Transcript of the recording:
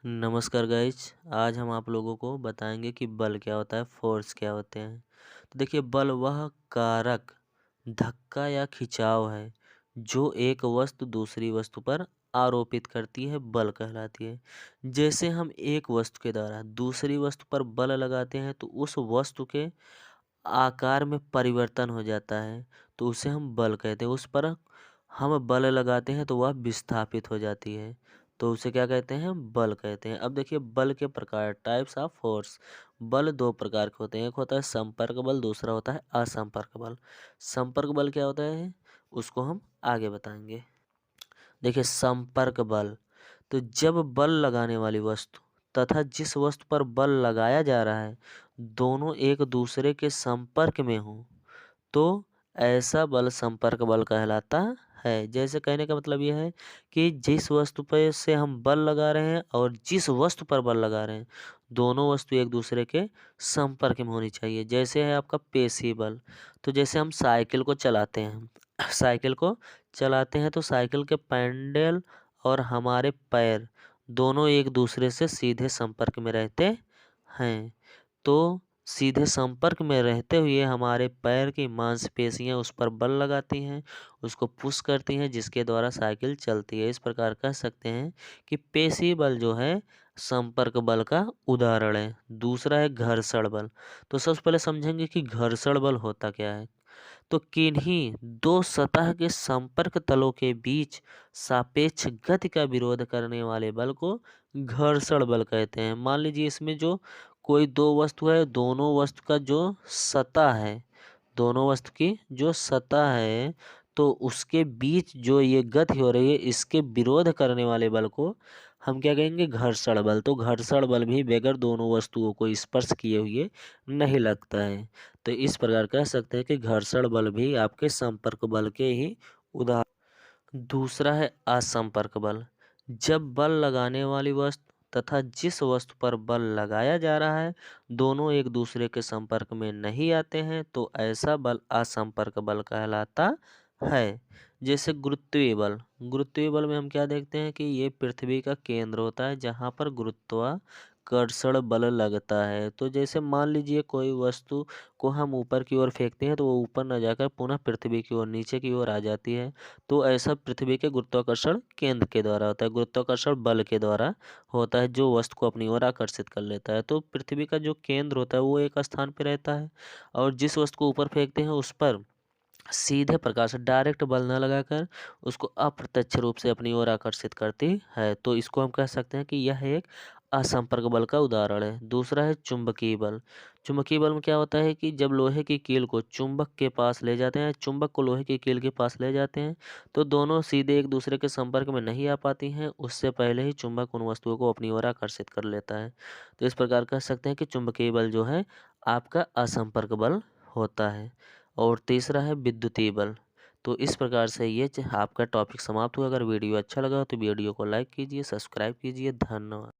नमस्कार गाइज। आज हम आप लोगों को बताएंगे कि बल क्या होता है, फोर्स क्या होते हैं। तो देखिए, बल वह कारक धक्का या खिंचाव है जो एक वस्तु दूसरी वस्तु पर आरोपित करती है, बल कहलाती है। जैसे हम एक वस्तु के द्वारा दूसरी वस्तु पर बल लगाते हैं तो उस वस्तु के आकार में परिवर्तन हो जाता है, तो उसे हम बल कहते हैं। उस पर हम बल लगाते हैं तो वह विस्थापित हो जाती है, तो उसे क्या कहते हैं, बल कहते हैं। अब देखिए, बल के प्रकार, टाइप्स ऑफ फोर्स। बल दो प्रकार के होते हैं, एक होता है संपर्क बल, दूसरा होता है असंपर्क बल। संपर्क बल क्या होता है उसको हम आगे बताएंगे। देखिए, संपर्क बल, तो जब बल लगाने वाली वस्तु तथा जिस वस्तु पर बल लगाया जा रहा है दोनों एक दूसरे के संपर्क में हो तो ऐसा बल संपर्क बल कहलाता है। जैसे कहने का मतलब यह है कि जिस वस्तु पर से हम बल लगा रहे हैं और जिस वस्तु पर बल लगा रहे हैं दोनों वस्तु एक दूसरे के संपर्क में होनी चाहिए। जैसे है आपका पेशी बल, तो जैसे हम साइकिल को चलाते हैं साइकिल को चलाते हैं तो साइकिल के पैडल और हमारे पैर दोनों एक दूसरे से सीधे संपर्क में रहते हैं। तो सीधे संपर्क में रहते हुए हमारे पैर की मांसपेशियां उस पर बल लगाती हैं, उसको पुश करती हैं, जिसके द्वारा साइकिल चलती है। इस प्रकार कह सकते हैं कि पेशी बल जो है संपर्क बल का उदाहरण है। दूसरा है घर्षण बल। तो सबसे पहले समझेंगे कि घर्षण बल होता क्या है। तो किन्हीं दो सतह के संपर्क तलों के बीच सापेक्ष गति का विरोध करने वाले बल को घर्षण बल कहते हैं। मान लीजिए इसमें जो कोई दो वस्तु है, दोनों वस्तु का जो सतह है, दोनों वस्तु की जो सतह है तो उसके बीच जो ये गति हो रही है इसके विरोध करने वाले बल को हम क्या कहेंगे, घर्षण बल। तो घर्षण बल भी बगैर दोनों वस्तुओं को स्पर्श किए हुए नहीं लगता है। तो इस प्रकार कह सकते हैं कि घर्षण बल भी आपके संपर्क बल के ही उदाहरण। दूसरा है असंपर्क बल। जब बल लगाने वाली वस्तु तथा जिस वस्तु पर बल लगाया जा रहा है दोनों एक दूसरे के संपर्क में नहीं आते हैं तो ऐसा बल असंपर्क बल कहलाता है। जैसे गुरुत्वीय बल। गुरुत्वीय बल में हम क्या देखते हैं कि ये पृथ्वी का केंद्र होता है जहाँ पर गुरुत्वाकर्षण बल लगता है। तो जैसे मान लीजिए कोई वस्तु को हम ऊपर की ओर फेंकते हैं तो वो ऊपर न जाकर पुनः पृथ्वी की ओर, नीचे की ओर आ जाती है। तो ऐसा पृथ्वी के गुरुत्वाकर्षण केंद्र के द्वारा होता है, गुरुत्वाकर्षण बल के द्वारा होता है जो वस्तु को अपनी ओर आकर्षित कर लेता है। तो पृथ्वी का जो केंद्र होता है वो एक स्थान पर रहता है और जिस वस्तु को ऊपर फेंकते हैं उस पर सीधे प्रकार से डायरेक्ट बल न लगाकर उसको अप्रत्यक्ष रूप से अपनी ओर आकर्षित करती है। तो इसको हम कह सकते हैं कि यह एक असंपर्क बल का उदाहरण है। दूसरा है चुंबकीय बल। चुंबकीय बल में क्या होता है कि जब लोहे की कील को चुंबक के पास ले जाते हैं, चुंबक को लोहे की कील के पास ले जाते हैं तो दोनों सीधे एक दूसरे के संपर्क में नहीं आ पाती हैं, उससे पहले ही चुंबक उन वस्तुओं को अपनी ओर आकर्षित कर लेता है। तो इस प्रकार कह सकते हैं कि चुंबकीय बल जो है आपका असंपर्क बल होता है। और तीसरा है विद्युतीय बल। तो इस प्रकार से ये आपका टॉपिक समाप्त हुआ। अगर वीडियो अच्छा लगा तो वीडियो को लाइक कीजिए, सब्सक्राइब कीजिए। धन्यवाद।